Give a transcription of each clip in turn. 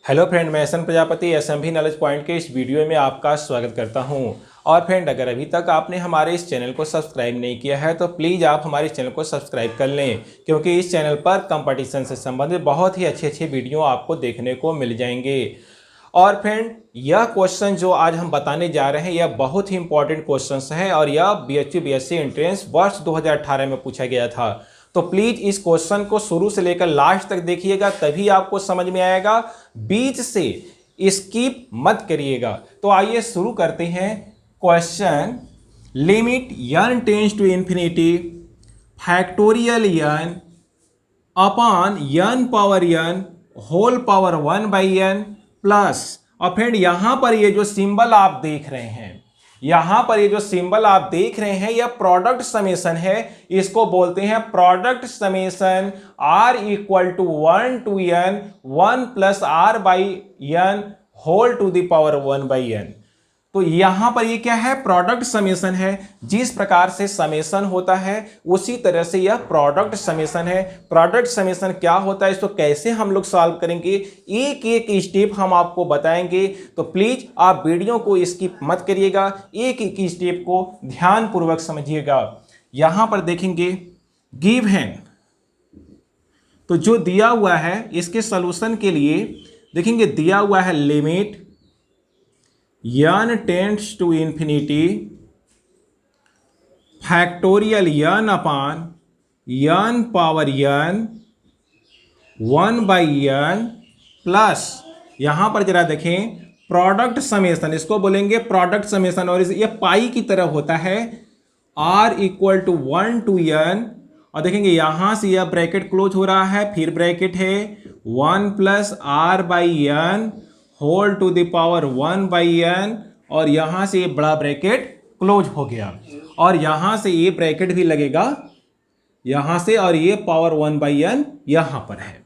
Hello friend, मैं S N Prajapati SMB knowledge point के इस वीडियो में आपका स्वागत करता हूं। और फ्रेंड, अगर अभी तक आपने हमारे इस चैनल को सब्सक्राइब नहीं किया है तो प्लीज़ आप हमारे इस चैनल को सब्सक्राइब कर लें, क्योंकि इस चैनल पर कंपटीशन से संबंधित बहुत ही अच्छे वीडियो आपको देखने को मिल जाएंगे। और फ्रेंड, यह क्वेश्चन जो आज हम बताने जा रहे हैं यह बहुत ही इंपॉर्टेंट क्वेश्चन है और यह बीएचयू बीएससी एंट्रेंस वर्ष 2018 में पूछा गया था। तो प्लीज इस क्वेश्चन को शुरू से लेकर लास्ट तक देखिएगा, तभी आपको समझ में आएगा। बीच से स्किप मत करिएगा। तो आइए शुरू करते हैं। Question, limit n tends to infinity factorial n upon n power n whole power 1/n plus. और फ्रेंड, यहां पर ये जो सिंबल आप देख रहे हैं, यहां पर ये जो सिंबल आप देख रहे हैं यह प्रोडक्ट समेशन है। इसको बोलते हैं product summation r equal to 1 to n 1 plus r/n whole to the power 1/n। तो यहां पर ये क्या है? प्रोडक्ट समेशन है। जिस प्रकार से समेशन होता है उसी तरह से यह प्रोडक्ट समेशन है। प्रोडक्ट समेशन क्या होता है, इसको कैसे हम लोग सॉल्व करेंगे, एक एक स्टेप हम आपको बताएंगे। तो प्लीज आप वीडियो को स्किप मत करिएगा, एक एक स्टेप को ध्यान पूर्वक समझिएगा। यहां पर देखेंगे गिवन, तो जो दिया हुआ है इसके सॉल्यूशन के लिए देखेंगे दिया हुआ है limit n tends to infinity factorial n upon n power n 1/n plus, यहां पर जरा देखें प्रोडक्ट समेशन, इसको बोलेंगे प्रोडक्ट समेशन। और ये पाई की तरह होता है r equal to 1 to n। और देखेंगे यहां से यह ब्रैकेट क्लोज हो रहा है, फिर ब्रैकेट है 1 plus r/n whole to the power 1/n। और यहां से ये बड़ा ब्रैकेट क्लोज हो गया और यहां से ये ब्रैकेट भी लगेगा यहां से, और ये पावर 1/n यहां पर है।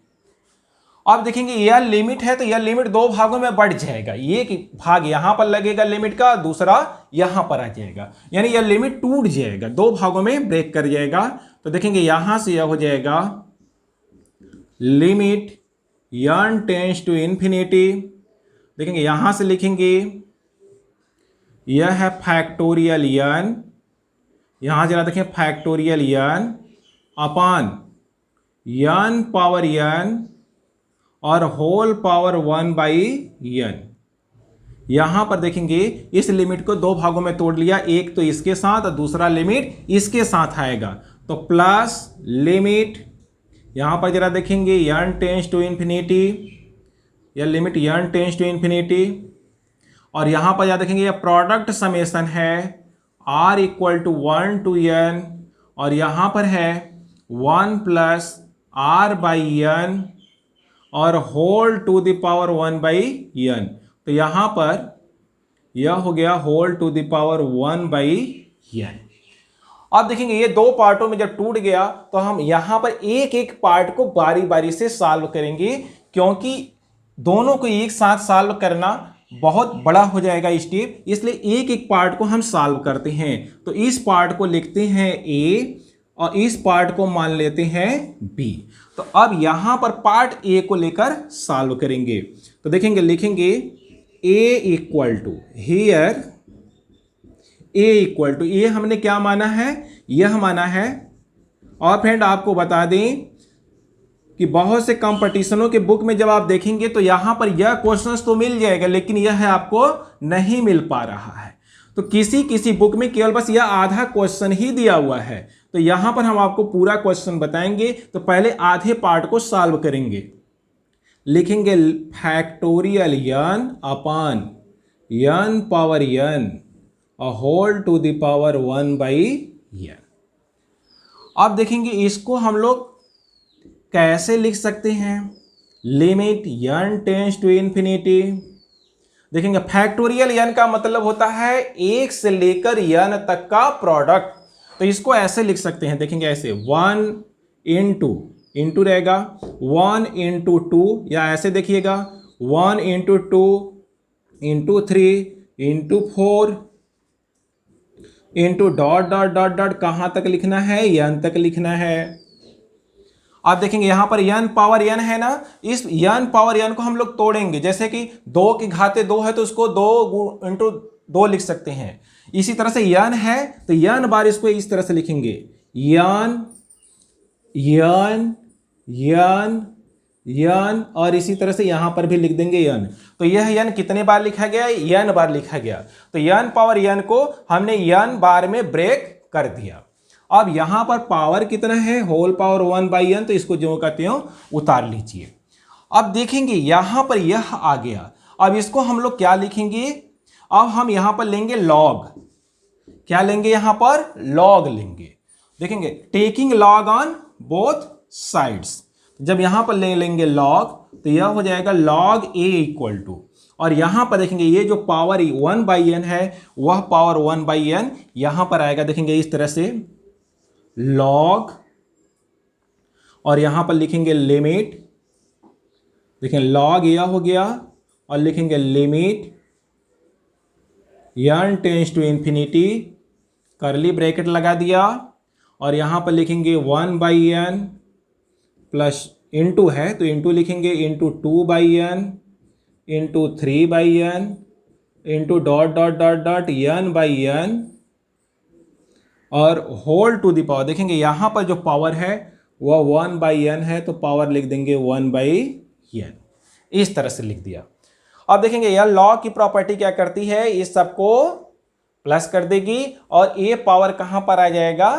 अब देखेंगे यह लिमिट है तो यह लिमिट दो भागों में बढ़ जाएगा। एक भाग यहां पर लगेगा लिमिट का, दूसरा यहां पर आ जाएगा, यानी यह लिमिट टूट जाएगा, दो भागों में ब्रेक कर जाएगा। तो देखेंगे यहां से यह हो जाएगा limit n tends to infinity. देखेंगे यहां से लिखेंगे यह है फैक्टोरियल n, यहां जरा देखें factorial n upon n power n और होल पावर 1/n। यहां पर देखेंगे इस लिमिट को दो भागों में तोड़ लिया, एक तो इसके साथ और दूसरा लिमिट इसके साथ आएगा। तो प्लस लिमिट, यहां पर जरा देखेंगे n टेंस टू इंफिनिटी, यह limit n tends to infinity. और यहां पर यह देखेंगे यह प्रोडक्ट समेशन है r equal to 1 to n, और यहां पर है 1 प्लस r/n और whole to the power 1/n। तो यहां पर यह हो गया whole to the power 1/n। अब देखेंगे ये दो पार्टों में जब टूट गया तो हम यहां पर एक एक पार्ट को बारी बारी से सॉल्व करेंगे, क्योंकि दोनों को एक साथ सॉल्व करना बहुत बड़ा हो जाएगा स्टेप, इसलिए एक एक पार्ट को हम सॉल्व करते हैं। तो इस पार्ट को लिखते हैं A और इस पार्ट को मान लेते हैं B। तो अब यहां पर पार्ट A को लेकर सॉल्व करेंगे। तो देखेंगे लिखेंगे A equal to, here A equal to, ये हमने क्या माना है? यह माना है। और फ्रेंड आपको बता दें कि बहुत से कंपटीशनों के बुक में जब आप देखेंगे तो यहां पर यह क्वेश्चंस तो मिल जाएगा, लेकिन यह है आपको नहीं मिल पा रहा है। तो किसी किसी बुक में केवल बस यह आधा क्वेश्चन ही दिया हुआ है। तो यहां पर हम आपको पूरा क्वेश्चन बताएंगे। तो पहले आधे पार्ट को सॉल्व करेंगे। लिखेंगे factorial n upon n power n whole to the power 1/n। अब देखेंगे इसको हम लोग कैसे लिख सकते हैं। Limit n tends to infinity, देखेंगे फैक्टोरियल n का मतलब होता है एक से लेकर n तक का प्रोडक्ट। तो इसको ऐसे लिख सकते हैं, देखेंगे ऐसे 1 इंटू रहेगा 1 into 2, या ऐसे देखिएगा 1 into 2 into 3 into 4 into dot dot dot dot, कहां तक लिखना है? n तक लिखना है। आप देखेंगे यहाँ पर n पावर n है ना, इस n पावर n को हम लोग तोड़ेंगे, जैसे कि 2 की घाते 2 है तो उसको 2 इंटू 2 लिख सकते हैं। इसी तरह से n है तो n बार इसको इस तरह से लिखेंगे, n n n n, और इसी तरह से यहां पर भी लिख देंगे n। तो यह n कितने बार लिखा गया, n बार लिखा गया। तो n पावर n को हमने n बार में ब्रेक कर दिया। अब यहां पर पावर कितना है, होल पावर 1/n, तो इसको जो कहते हो उतार लीजिए। अब देखेंगे यहां पर यह आ गया। अब इसको हम लोग क्या लिखेंगे, अब हम यहां पर लेंगे लॉग। क्या लेंगे, यहां पर लॉग लेंगे। देखेंगे taking log on both sides. जब यहां पर ले लेंगे लॉग तो यह हो जाएगा लॉग ए इक्वल टू, और यहां पर देखेंगे ये जो पावर 1/n है वह पावर 1/n यहां पर आएगा। देखेंगे इस तरह से लॉग, और यहां पर लिखेंगे लिमिट। देखें लॉग यह हो गया, और लिखेंगे limit n tends to infinity, curly bracket लगा दिया, और यहां पर लिखेंगे 1/n प्लस इंटू है तो इंटू लिखेंगे into 2/n into 3/n into dot dot dot dot n/n, और होल टू द पावर। देखेंगे यहां पर जो पावर है वह 1/n है तो पावर लिख देंगे 1/n। इस तरह से लिख दिया। अब देखेंगे यह लॉग की प्रॉपर्टी क्या करती है, इस सबको प्लस कर देगी, और ये पावर कहां पर आ जाएगा,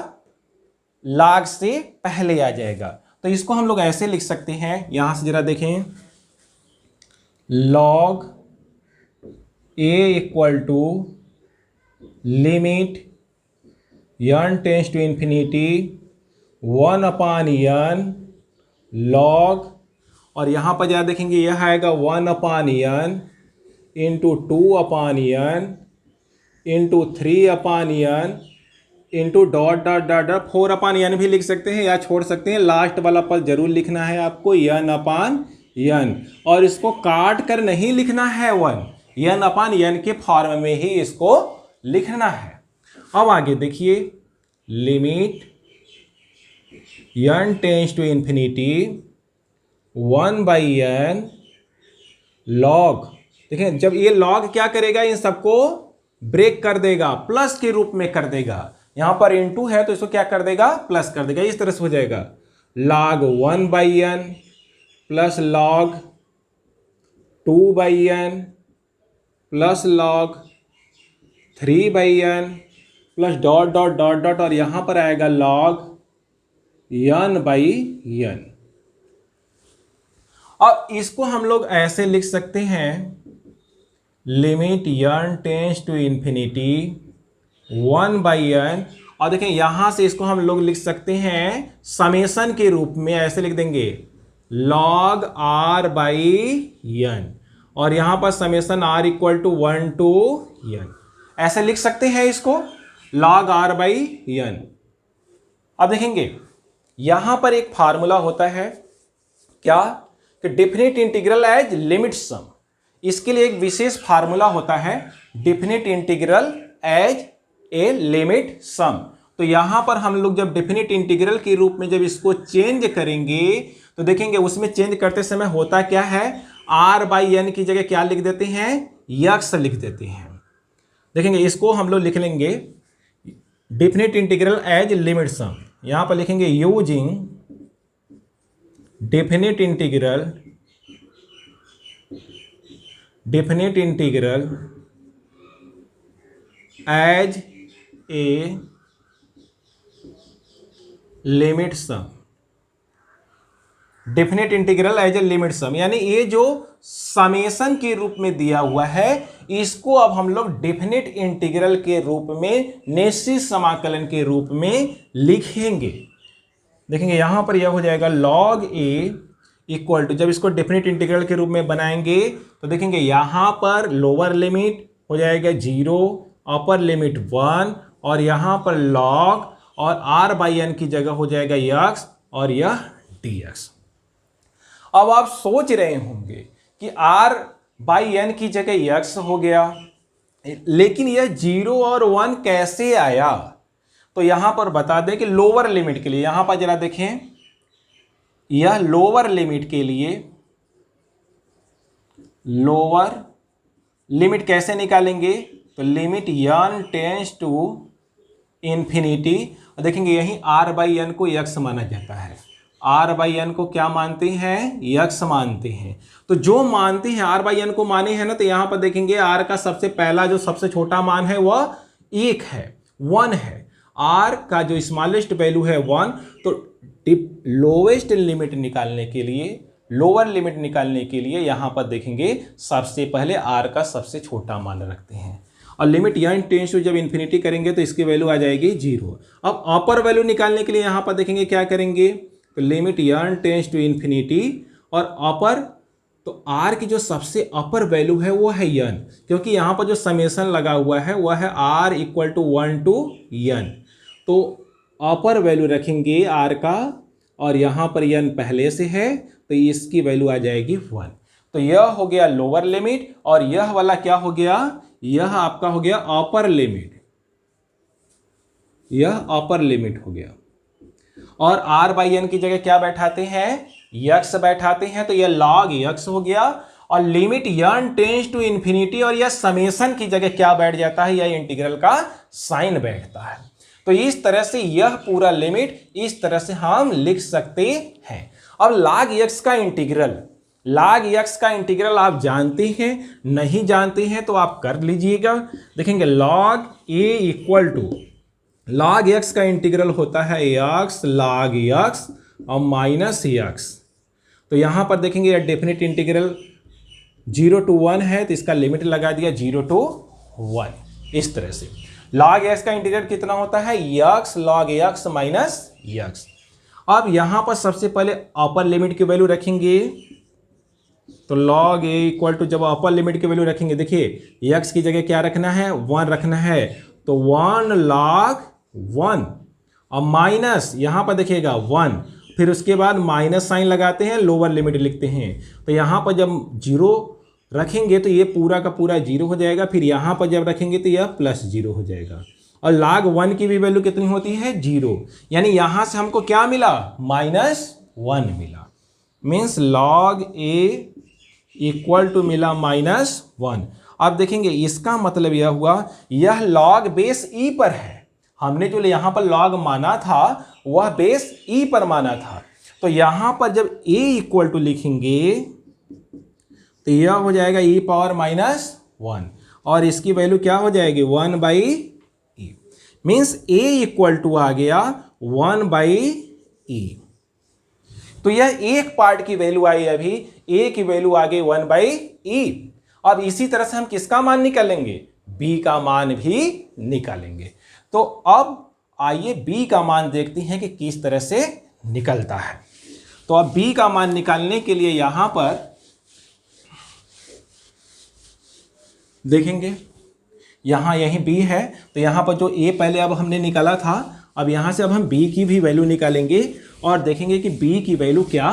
लॉग से पहले आ जाएगा। तो इसको हम लोग ऐसे लिख सकते हैं, यहां से जरा देखें, log A equal to limit n tends to infinity 1/n log, और यहां पर जरा देखेंगे यह आएगा 1/n into 2/n into 3/n into dot dot dot dot 4/n भी लिख सकते हैं या छोड़ सकते हैं। लास्ट वाला पद जरूर लिखना है आपको n/n, और इसको काट कर नहीं लिखना है 1, n/n के फॉर्म में ही इसको लिखना है। अब आगे देखिए limit n tends to infinity 1/n log. देखिए जब ये लॉग क्या करेगा, इन सबको ब्रेक कर देगा, प्लस के रूप में कर देगा। यहां पर इनटू है तो इसको क्या कर देगा, प्लस कर देगा। इस तरह से हो जाएगा log 1/n plus log 2/n plus log 3/n plus dot dot dot dot, और यहां पर आएगा log n/n। अब इसको हम लोग ऐसे लिख सकते हैं, limit n tends to infinity 1/n, और देखें यहां से इसको हम लोग लिख सकते हैं समेशन के रूप में, ऐसे लिख देंगे log r/n, और यहां पर summation r equal to 1 to n, ऐसे लिख सकते हैं इसको log r/n। अब देखेंगे यहां पर एक फार्मूला होता है क्या, कि definite integral as limit sum. इसके लिए एक विशेष फार्मूला होता है, definite integral as a limit sum. तो यहां पर हम लोग जब डेफिनेट इंटीग्रल के रूप में जब इसको चेंज करेंगे तो देखेंगे उसमें चेंज करते समय होता क्या है, r/n की जगह क्या लिख देते हैं, x लिख देते हैं। देखेंगे इसको हम लोग लिख लेंगे definite integral as limit sum. यहां पर लिखेंगे using definite integral as a limit sum. Definite integral as a limit sum, यानी ये जो समेशन के रूप में दिया हुआ है इसको अब हम लोग डेफिनेट इंटीग्रल के रूप में, निश्चित समाकलन के रूप में लिखेंगे। देखेंगे यहां पर यह हो जाएगा log a इक्वल टू, जब इसको डेफिनेट इंटीग्रल के रूप में बनाएंगे तो देखेंगे यहां पर लोअर लिमिट हो जाएगा 0, अपर लिमिट 1, और यहां पर log और r/n की जगह हो जाएगा x, और यह dx। अब आप सोच रहे होंगे कि r/n की जगह x हो गया, लेकिन यह 0 और 1 कैसे आया। तो यहां पर बता दें कि लोअर लिमिट के लिए, यहां पर जरा देखें यह लोअर लिमिट के लिए, लोअर लिमिट कैसे निकालेंगे, तो limit n tends to infinity, देखेंगे यही r बाई एन को यक्स माना जाता है, r बाई एन को क्या मानते हैं, यक्स मानते हैं। तो जो मानते हैं r बाई एन को माने हैं ना, तो यहां पर देखेंगे r का सबसे पहला जो सबसे छोटा मान है वह 1 है, 1 है। r का जो स्मॉलेस्ट वैल्यू है 1। तो लोवेस्ट लिमिट निकालने के लिए, लोअर लिमिट निकालने के लिए यहां पर देखेंगे सबसे पहले r का सबसे छोटा मान रखते हैं, और लिमिट n टेंस टू जब इन्फिनिटी करेंगे तो इसकी वैल्यू आ जाएगी 0। अब अपर वैल्यू निकालने के लिए यहां पर देखेंगे क्या करेंगे, तो limit n tends to infinity और अपर, तो r की जो सबसे अपर वैल्यू है वो है n, क्योंकि यहां पर जो समेशन लगा हुआ है वह है r equal to 1 to n। तो अपर वैल्यू रखेंगे r का, और यहां पर n पहले से है तो इसकी वैल्यू आ जाएगी 1। तो यह हो गया लोअर लिमिट, और यह वाला क्या हो गया, यह आपका हो गया अपर लिमिट, यह अपर लिमिट हो गया। और r बाई एन की जगह क्या बैठाते हैं, यक्स बैठाते हैं, तो यह लॉग यक्स हो गया। और limit n tends to infinity, और यह समेशन की जगह क्या बैठ जाता है, यह इंटीग्रल का साइन बैठता है। तो इस तरह से यह पूरा लिमिट इस तरह से हम लिख सकते हैं। अब log x का इंटीग्रल, log x का इंटीग्रल आप जानते हैं, नहीं जानते हैं तो आप कर लीजिएगा। देखेंगे log a equal to, log x का इंटीग्रल होता है x log x और माइनस x। तो यहां पर देखेंगे यह डेफिनेट इंटीग्रल 0 टू 1 है, तो इसका लिमिट लगा दिया 0 टू 1। इस तरह से log x का इंटीग्रल कितना होता है, x log x minus x। अब यहां पर सबसे पहले अपर लिमिट की वैल्यू रखेंगे, तो log a इक्वल टू, जब अपर लिमिट की वैल्यू रखेंगे, देखिए x की जगह क्या रखना है, 1 रखना है, तो 1 log 1 और माइनस यहां पर देखिएगा 1, फिर उसके बाद माइनस साइन लगाते हैं, लोअर लिमिट लिखते हैं। तो यहां पर जब 0 रखेंगे तो ये पूरा का पूरा 0 हो जाएगा, फिर यहां पर जब रखेंगे तो यह प्लस 0 हो जाएगा। और log 1 की भी वैल्यू कितनी होती है, 0, यानी यहां से हमको क्या मिला, -1 मिला। Means log a equal to मिला -1। अब देखेंगे इसका मतलब यह हुआ, यह log बेस e पर है। हमने जो यहां पर log माना था वह बेस e पर माना था। तो यहां पर जब a इक्वल टू लिखेंगे तो यह हो जाएगा e पावर -1, और इसकी वैल्यू क्या हो जाएगी, 1 by e। Means a equal to आ गया 1 बाई e। तो यह एक पार्ट की वैल्यू आई, अभी a की वैल्यू आ गई 1 बाई e। अब इसी तरह से हम किसका मान निकालेंगे, b का मान भी निकालेंगे। तो अब आइए b का मान देखते हैं कि किस तरह से निकलता है। तो अब b का मान निकालने के लिए यहां पर देखेंगे, यहां यही b है, तो यहां पर जो a पहले अब हमने निकाला था, अब यहां से अब हम b की भी वैल्यू निकालेंगे और देखेंगे कि b की वैल्यू क्या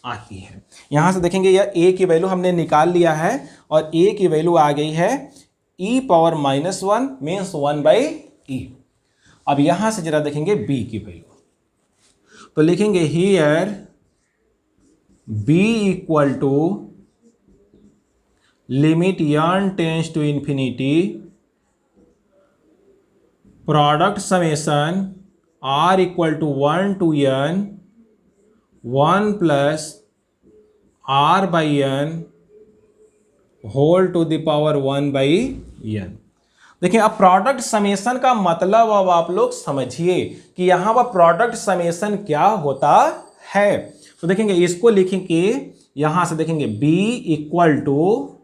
आती है। यहां से देखेंगे यह a की वैल्यू हमने निकाल लिया है, और a की वैल्यू आ गई है e power -1 means 1 by e। अब यहां से जरा देखेंगे b की वैल्यू, तो लिखेंगे here b equal to limit n tends to infinity product summation r equal to 1 to n 1 plus r by n whole to the power 1 by n। देखिए अब प्रोडक्ट समेशन का मतलब अब आप लोग समझिए कि यहां पर प्रोडक्ट समेशन क्या होता है। तो देखेंगे इसको लिखेंगे, यहां से देखेंगे b इक्वल टू,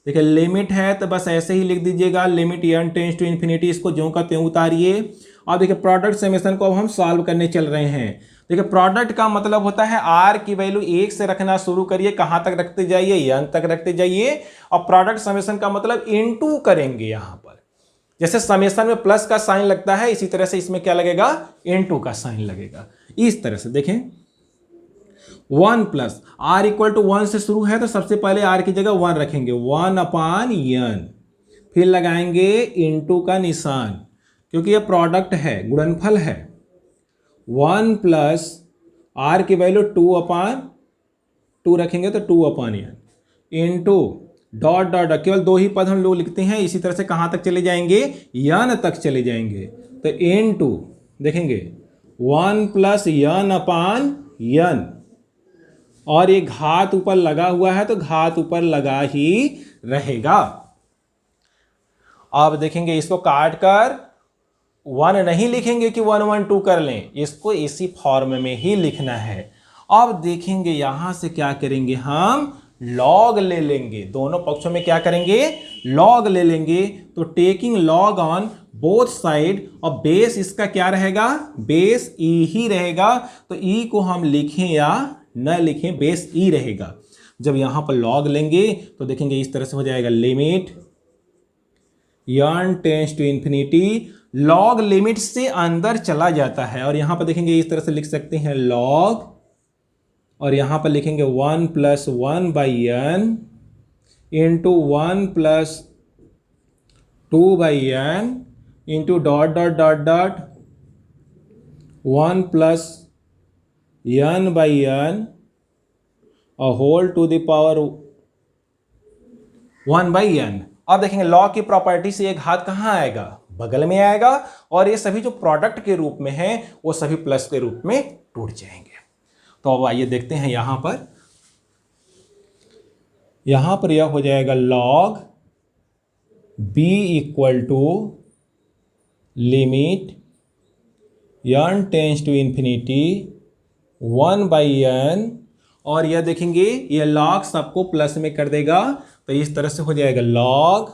देखिए लिमिट है तो बस ऐसे ही लिख दीजिएगा, limit n tends to infinity, इसको ज्यों का त्यों उतारिए। और देखिए प्रोडक्ट समेशन को अब हम सॉल्व करने चल रहे हैं। देखिए प्रोडक्ट का मतलब होता है r की वैल्यू 1 से रखना शुरू करिए, कहां तक रखते जाइए, n तक रखते जाइए। और प्रोडक्ट समेशन का मतलब इनटू करेंगे, यहां पर जैसे समेशन में प्लस का साइन लगता है इसी तरह से इसमें क्या लगेगा, इनटू का साइन लगेगा। इस तरह से देखें 1 प्लस r इक्वल टू 1 से शुरू है, तो सबसे पहले r की जगह 1 रखेंगे, 1 अपान n, फिर लगाएंगे इनटू का निशान, क्योंकि यह प्रोडक्ट है, गुणनफल है। 1 प्लस आर की वैल्यू 2/2 रखेंगे तो 2/n into dot dot dot, केवल दो ही पद हम लोग लिखते हैं, इसी तरह से कहाँ तक चले जाएंगे, n तक चले जाएंगे। तो इंटू देखेंगे 1 + n/n, और ये घात ऊपर लगा हुआ है तो घात ऊपर लगा ही रहेगा। अब देखेंगे इसको काट कर 1 नहीं लिखेंगे कि 1 1 2 कर लें, इसको इसी फॉर्म में ही लिखना है। अब देखेंगे यहां से क्या करेंगे, हम लॉग ले लेंगे, दोनों पक्षों में क्या करेंगे, लॉग ले लेंगे। तो taking log on both side, और बेस इसका क्या रहेगा, बेस ई ही रहेगा। तो ई को हम लिखें या न लिखें, बेस ई रहेगा। जब यहां पर लॉग लेंगे तो देखेंगे इस तरह से हो जाएगा, limit n tends to infinity, log limit से अंदर चला जाता है, और यहां पर देखेंगे इस तरह से लिख सकते हैं लॉग, और यहां पर लिखेंगे 1 + 1/n into 1 + 2/n into dot dot dot dot 1 + n/n और whole to the power 1/n। अब देखेंगे लॉग की प्रॉपर्टी से ये घात कहां आएगा, बगल में आएगा, और ये सभी जो प्रोडक्ट के रूप में हैं वो सभी प्लस के रूप में टूट जाएंगे। तो अब आइए देखते हैं यहां पर यह हो जाएगा log b = limit n tends to infinity 1/n, और यह देखेंगे ये log सबको प्लस में कर देगा, तो इस तरह से हो जाएगा log,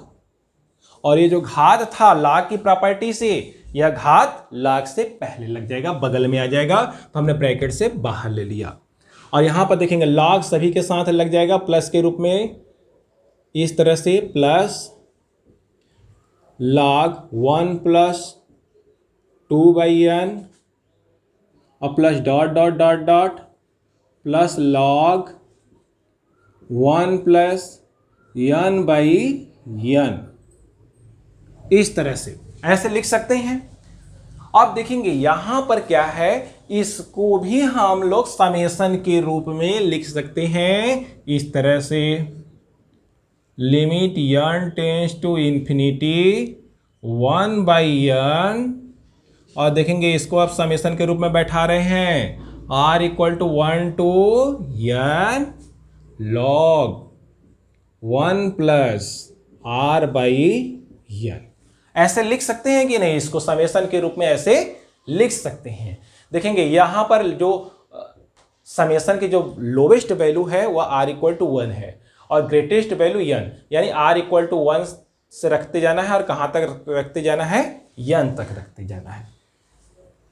और ये जो घात था log की प्रॉपर्टी से, यह घात log से पहले लग जाएगा, बगल में आ जाएगा, तो हमने ब्रैकेट से बाहर ले लिया। और यहां पर देखेंगे log सभी के साथ लग जाएगा प्लस के रूप में, इस तरह से प्लस log 1 + 2/n और plus dot dot dot dot plus log 1 + n/n, इस तरह से ऐसे लिख सकते हैं। अब देखेंगे यहां पर क्या है, इसको भी हम लोग समेशन के रूप में लिख सकते हैं, इस तरह से limit n tends to infinity 1/n, और देखेंगे इसको आप समेशन के रूप में बैठा रहे हैं, r = 1 to n log 1 + r/n, ऐसे लिख सकते हैं कि नहीं, इसको समेशन के रूप में ऐसे लिख सकते हैं। देखेंगे यहां पर जो समेशन की जो लोवेस्ट वैल्यू है वह r = 1 है, और ग्रेटेस्ट वैल्यू n, यानी r = 1 से रखते जाना है, और कहां तक रखते जाना है, n तक रखते जाना है।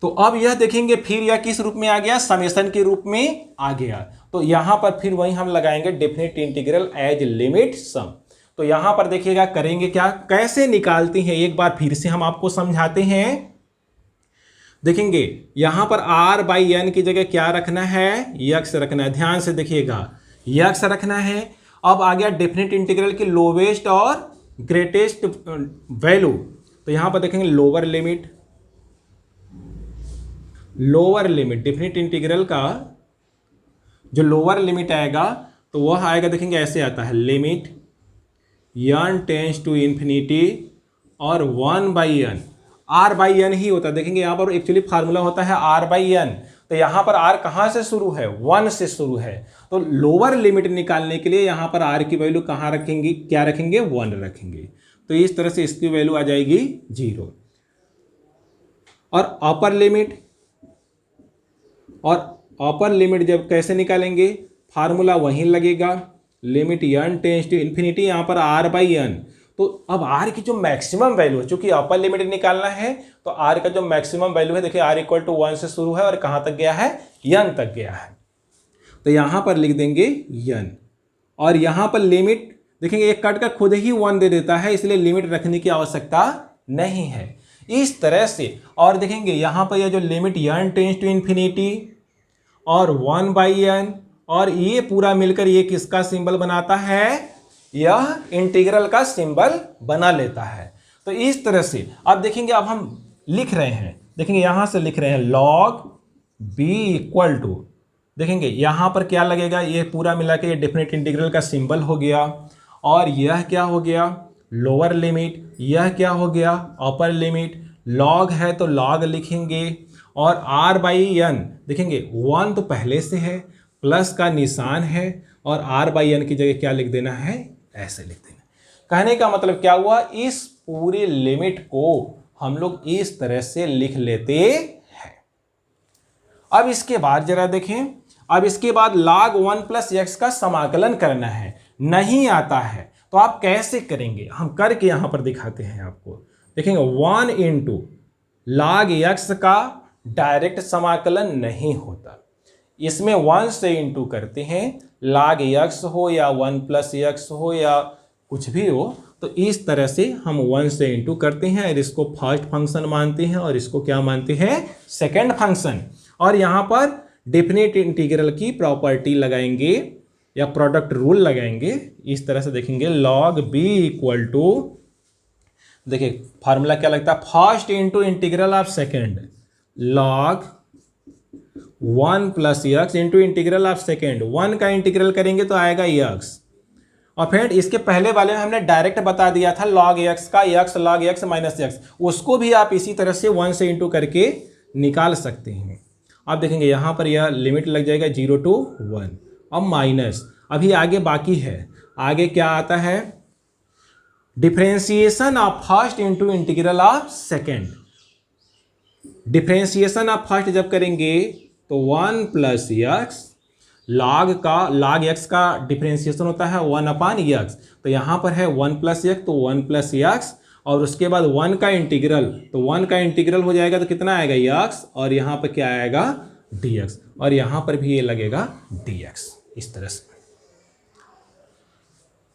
तो अब यह देखेंगे फिर यह किस रूप में आ गया, समेशन के रूप में आ गया। तो यहां पर फिर वही हम लगाएंगे definite integral as limit sum. तो यहां पर देखिएगा करेंगे क्या, कैसे निकालते हैं, एक बार फिर से हम आपको समझाते हैं। देखेंगे यहां पर r/n की जगह क्या रखना है, x रखना है, ध्यान से देखिएगा x रखना है। अब आ गया डेफिनेट इंटीग्रल की लोवेस्ट और ग्रेटेस्ट वैल्यू, तो यहां पर देखेंगे लोअर लिमिट डेफिनेट इंटीग्रल का जो लोअर लिमिट आएगा तो वह आएगा, देखेंगे ऐसे आता है, limit n tends to infinity और 1/n, r/n ही होता है। देखेंगे यहाँ पर एक्चुअली फार्मूला होता है r/n, तो यहाँ पर r कहाँ से शुरू है, 1 से शुरू है, तो लोअर लिमिट निकालने के लिए यहाँ पर r की वैल्यू कहाँ रखेंगे, क्या रखेंगे, 1 रखेंगे। तो इस तरह से इसकी वैल्यू आ जाएगी 0। और अपर लिमिट जब कैसे निकालेंगे, फार्मूला वहीं लगेगा, limit n tends to infinity, यहाँ पर r/n। तो अब r की जो मैक्सिमम वैल्यू है, चूंकि अपर लिमिट निकालना है तो r का जो मैक्सिमम वैल्यू है, देखिए r = 1 से शुरू है और कहाँ तक गया है, n तक गया है। तो यहाँ पर लिख देंगे n, और यहाँ पर लिमिट देखेंगे एक कट का खुद ही 1 दे देता है, इसलिए लिमिट रखने की आवश्यकता नहीं है, इस तरह से। और देखेंगे यहाँ पर यह जो limit n tends to infinity और 1/n, और ये पूरा मिलकर ये किसका सिंबल बनाता है, यह इंटीग्रल का सिंबल बना लेता है। तो इस तरह से अब देखेंगे, अब हम लिख रहे हैं, देखेंगे यहां से लिख रहे हैं log b = देखेंगे यहाँ पर क्या लगेगा, ये पूरा मिला के ये डेफिनेट इंटीग्रल का सिंबल हो गया, और यह क्या हो गया लोअर लिमिट, यह क्या हो गया अपर लिमिट। लॉग है तो लॉग लिखेंगे, और r बाई एन देखेंगे 1 तो पहले से है, प्लस का निशान है, और r बाई एन की जगह क्या लिख देना है, ऐसे लिख देना। कहने का मतलब क्या हुआ, इस पूरी लिमिट को हम लोग इस तरह से लिख लेते हैं। अब इसके बाद जरा देखें, अब इसके बाद log 1 प्लस एक्स का समाकलन करना है, नहीं आता है तो आप कैसे करेंगे, हम करके यहां पर दिखाते हैं आपको। देखेंगे 1 इंटू log एक्स का डायरेक्ट समाकलन नहीं होता, इसमें 1 से इंटू करते हैं, log एक्स हो या 1 प्लस एक्स हो या कुछ भी हो, तो इस तरह से हम 1 से इंटू करते हैं और इसको फर्स्ट फंक्शन मानते हैं और इसको क्या मानते हैं, सेकंड फंक्शन। और यहाँ पर डेफिनेट इंटीग्रल की प्रॉपर्टी लगाएंगे या प्रोडक्ट रूल लगाएंगे, इस तरह से देखेंगे log b इक्वल टू, देखिए फार्मूला क्या लगता है, first into integral of second log 1 plus x into integral of second, 1 का इंटीग्रल करेंगे तो आएगा x, और फिर इसके पहले वाले में हमने डायरेक्ट बता दिया था log x का, x log x minus x, उसको भी आप इसी तरह से 1 से इंटू करके निकाल सकते हैं। अब देखेंगे यहाँ पर यह लिमिट लग जाएगा 0 to 1, अब माइनस, अभी आगे बाकी है, आगे क्या आता है, differentiation of first into integral of second. Differentiation of first जब करेंगे तो 1 प्लस एक्स, log x का डिफरेंशिएशन होता है 1 अपान x, तो यहाँ पर है 1 प्लस एक्स तो 1 प्लस एक्स, और उसके बाद 1 का इंटीग्रल, तो 1 का इंटीग्रल हो जाएगा तो कितना आएगा x, और यहाँ पर क्या आएगा dx, और यहाँ पर भी ये लगेगा dx, इस तरह से।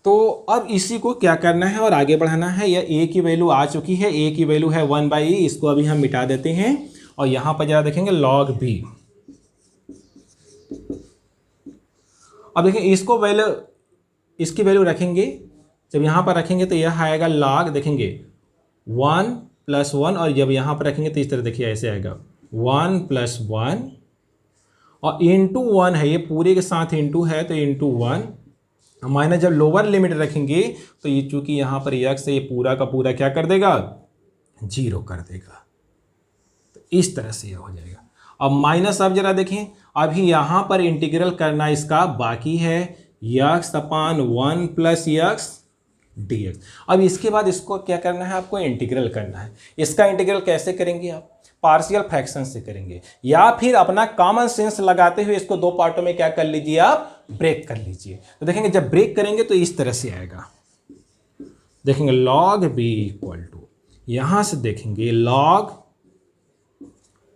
तो अब इसी को क्या करना है और आगे बढ़ाना है, यह a की वैल्यू आ चुकी है, a की वैल्यू है 1/e, इसको अभी हम मिटा देते हैं, और यहाँ पर जरा देखेंगे log b। अब देखिए इसको वैल्यू, इसकी वैल्यू रखेंगे, जब यहाँ पर रखेंगे तो यह आएगा log, देखेंगे 1 प्लस 1, और जब यहाँ पर रखेंगे तो इस तरह देखिए ऐसे आएगा 1 प्लस 1, और इंटू 1 है, ये पूरे के साथ इंटू है तो इंटू 1, माइनस जब लोअर लिमिट रखेंगे तो ये चूंकि यहाँ पर x है, ये पूरा का पूरा क्या कर देगा, 0 कर देगा, तो इस तरह से यह हो जाएगा। अब माइनस, अब जरा देखें, अभी यहाँ पर इंटीग्रल करना इसका बाकी है, x अपान 1 प्लस एक्स dx। अब इसके बाद इसको क्या करना है, आपको इंटीग्रल करना है। इसका इंटीग्रल कैसे करेंगे आप, पार्शियल फ्रैक्शन से करेंगे, या फिर अपना कॉमन सेंस लगाते हुए इसको दो पार्टों में क्या कर लीजिए, आप ब्रेक कर लीजिए। तो देखेंगे जब ब्रेक करेंगे तो इस तरह से आएगा, देखेंगे log b इक्वल टू, यहां से देखेंगे log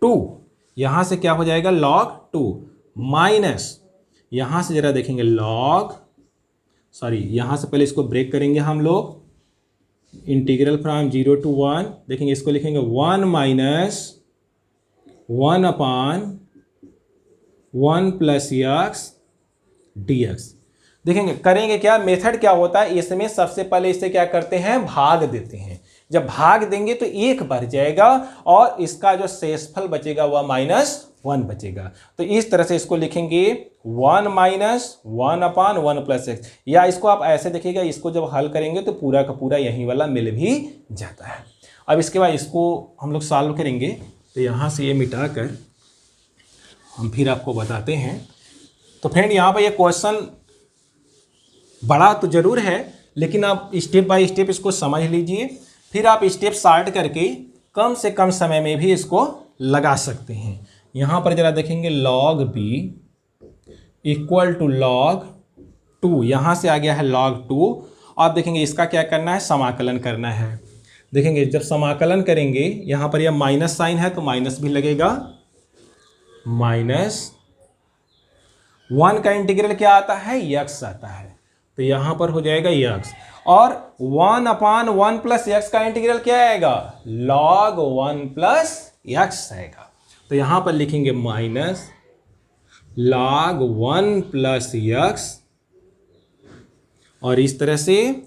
2, यहां से क्या हो जाएगा log 2, माइनस यहां से जरा देखेंगे यहां से पहले इसको ब्रेक करेंगे हम लोग, इंटीग्रल फ्रॉम 0 to 1, देखेंगे इसको लिखेंगे 1 माइनस 1 अपान 1 प्लस एक्स dx। देखेंगे करेंगे क्या, मेथड क्या होता है, इसमें सबसे पहले इसे क्या करते हैं, भाग देते हैं, जब भाग देंगे तो 1 बढ़ जाएगा, और इसका जो शेषफल बचेगा वह -1 बचेगा। तो इस तरह से इसको लिखेंगे 1 माइनस 1 अपान 1 प्लस एक्स, या इसको आप ऐसे देखिएगा, इसको जब हल करेंगे तो पूरा का पूरा यही वाला मिल भी जाता है। अब इसके बाद इसको हम लोग सॉल्व करेंगे, तो यहाँ से ये मिटा कर हम फिर आपको बताते हैं। तो फ्रेंड यहाँ पर ये क्वेश्चन बड़ा तो जरूर है, लेकिन आप स्टेप बाय स्टेप इसको समझ लीजिए, फिर आप स्टेप शार्ट करके कम से कम समय में भी इसको लगा सकते हैं। यहाँ पर जरा देखेंगे log b equal to log 2, यहाँ से आ गया है log 2। आप देखेंगे इसका क्या करना है, समाकलन करना है। देखेंगे जब समाकलन करेंगे, यहाँ पर यह माइनस साइन है तो माइनस भी लगेगा, -1 का इंटीग्रल क्या आता है, x आता है, तो यहाँ पर हो जाएगा x, और 1 अपान 1 प्लस एक्स का इंटीग्रल क्या आएगा, log 1 प्लस एक्स आएगा। तो यहाँ पर लिखेंगे माइनस log 1 प्लस एक्स, और इस तरह से,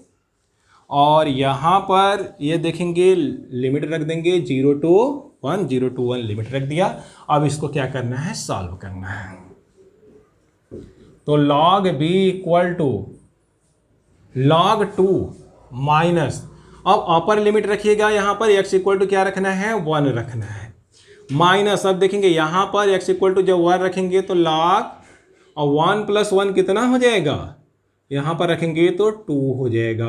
और यहाँ पर ये देखेंगे लिमिट रख देंगे 0 to 1 लिमिट रख दिया। अब इसको क्या करना है, सॉल्व करना है। तो log b equal to log 2 minus, अब अपर लिमिट रखिएगा, यहाँ पर x इक्वल टू क्या रखना है, 1 रखना है, माइनस अब देखेंगे यहाँ पर x इक्वल टू जब 1 रखेंगे तो log, और 1 प्लस 1 कितना हो जाएगा, यहाँ पर रखेंगे तो 2 हो जाएगा,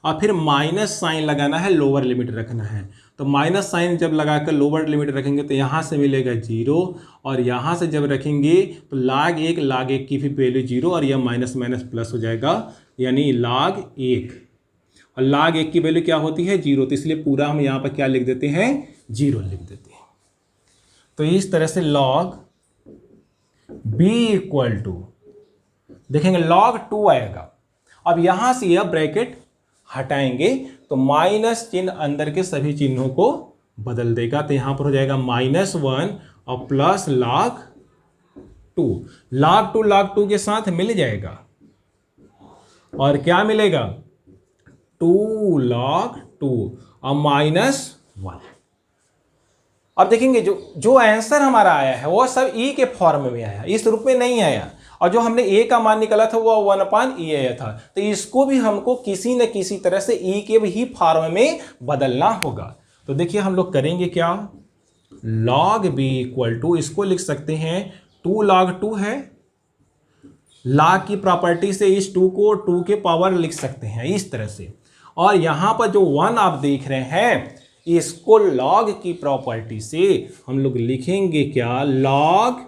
और फिर माइनस साइन लगाना है, लोअर लिमिट रखना है, तो माइनस साइन जब लगाकर लोअर लिमिट रखेंगे तो यहाँ से मिलेगा 0, और यहाँ से जब रखेंगे तो log 1 की भी वैल्यू 0, और यह माइनस माइनस प्लस हो जाएगा, यानी log 1, और log 1 की वैल्यू क्या होती है, 0, तो इसलिए पूरा हम यहाँ पर क्या लिख देते हैं, 0 लिख देते हैं। तो इस तरह से log b इक्वल टू, देखेंगे log 2 आएगा, अब यहां से यह ब्रैकेट हटाएंगे तो माइनस चिन्ह अंदर के सभी चिन्हों को बदल देगा, तो यहां पर हो जाएगा -1 और प्लस log 2, log 2 के साथ मिल जाएगा, और क्या मिलेगा, 2 log 2 और -1। अब देखेंगे जो आंसर हमारा आया है वो सब e के फॉर्म में आया, इस रूप में नहीं आया, और जो हमने a का मान निकाला था वो 1/e आया था, तो इसको भी हमको किसी न किसी तरह से e के भी फॉर्म में बदलना होगा। तो देखिए हम लोग करेंगे क्या, log b इक्वल टू, इसको लिख सकते हैं 2 log 2 है, log की प्रॉपर्टी से इस 2 को 2 के पावर लिख सकते हैं इस तरह से, और यहाँ पर जो 1 आप देख रहे हैं इसको log की प्रॉपर्टी से हम लोग लिखेंगे क्या, log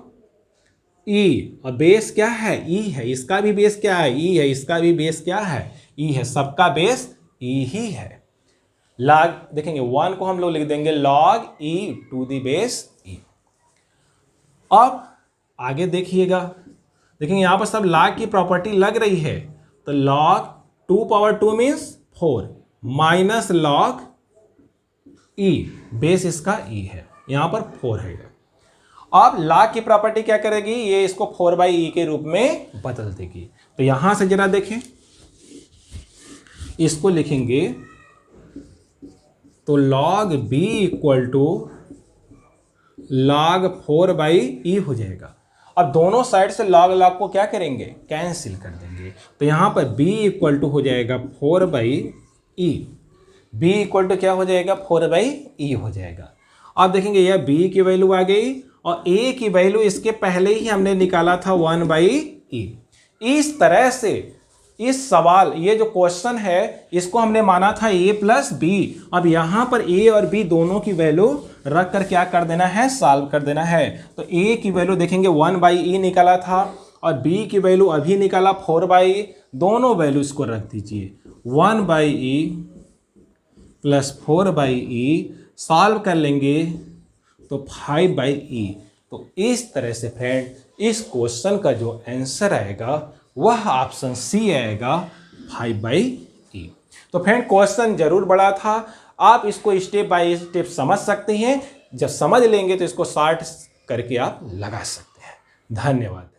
e, और बेस क्या है, e है, इसका भी बेस क्या है, e है, इसका भी बेस क्या है, e है, सबका बेस e ही है। log देखेंगे 1 को हम लोग लिख देंगे log e to the base e। अब आगे देखिएगा, देखेंगे यहाँ पर सब log की प्रॉपर्टी लग रही है, तो log 2 power 2 means 4 minus log e, base इसका e है, यहाँ पर 4 है। अब log की प्रॉपर्टी क्या करेगी, ये इसको 4/e के रूप में बदल देगी, तो यहां से जरा देखें, इसको लिखेंगे तो log b equal to log 4/e हो जाएगा। अब दोनों साइड से log को क्या करेंगे, कैंसिल कर देंगे, तो यहां पर b इक्वल टू हो जाएगा 4/e, b इक्वल टू क्या हो जाएगा, 4/e हो जाएगा। अब देखेंगे यह b की वैल्यू आ गई, और a की वैल्यू इसके पहले ही हमने निकाला था 1/e। इस तरह से इस सवाल, ये जो क्वेश्चन है इसको हमने माना था a प्लस b, अब यहाँ पर a और b दोनों की वैल्यू रख कर क्या कर देना है, सॉल्व कर देना है। तो a की वैल्यू देखेंगे 1/e निकाला था, और b की वैल्यू अभी निकाला 4/e, दोनों वैल्यू इसको रख दीजिए, 1/e प्लस 4/e, सॉल्व कर लेंगे तो 5/e। तो इस तरह से फ्रेंड इस क्वेश्चन का जो आंसर आएगा वह ऑप्शन सी आएगा, 5/e। तो फ्रेंड क्वेश्चन जरूर बड़ा था, आप इसको स्टेप बाय स्टेप समझ सकते हैं, जब समझ लेंगे तो इसको शॉर्ट करके आप लगा सकते हैं। धन्यवाद।